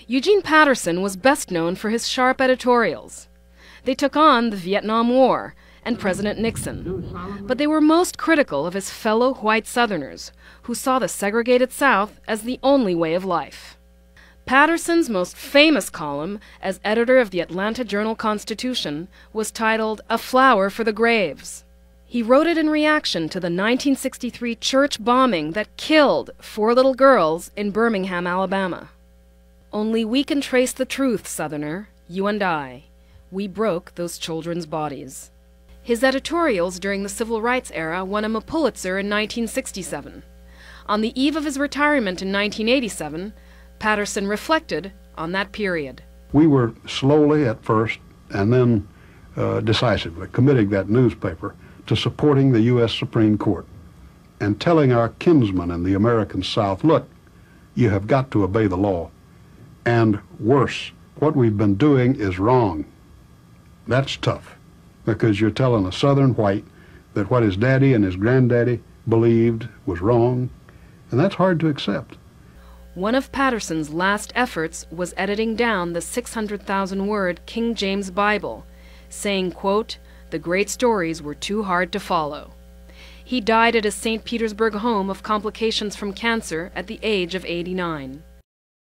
Eugene Patterson was best known for his sharp editorials. They took on the Vietnam War and President Nixon, but they were most critical of his fellow white Southerners, who saw the segregated South as the only way of life. Patterson's most famous column as editor of the Atlanta Journal-Constitution was titled "A Flower for the Graves." He wrote it in reaction to the 1963 church bombing that killed 4 little girls in Birmingham, Alabama. "Only we can trace the truth, Southerner, you and I. We broke those children's bodies." His editorials during the Civil Rights era won him a Pulitzer in 1967. On the eve of his retirement in 1987, Patterson reflected on that period. We were slowly at first and then decisively committing that newspaper to supporting the U.S. Supreme Court and telling our kinsmen in the American South, look, you have got to obey the law. And worse, what we've been doing is wrong. That's tough, because you're telling a Southern white that what his daddy and his granddaddy believed was wrong, and that's hard to accept. One of Patterson's last efforts was editing down the 600,000-word King James Bible, saying, quote, "The great stories were too hard to follow." He died at his St. Petersburg home of complications from cancer at the age of 89.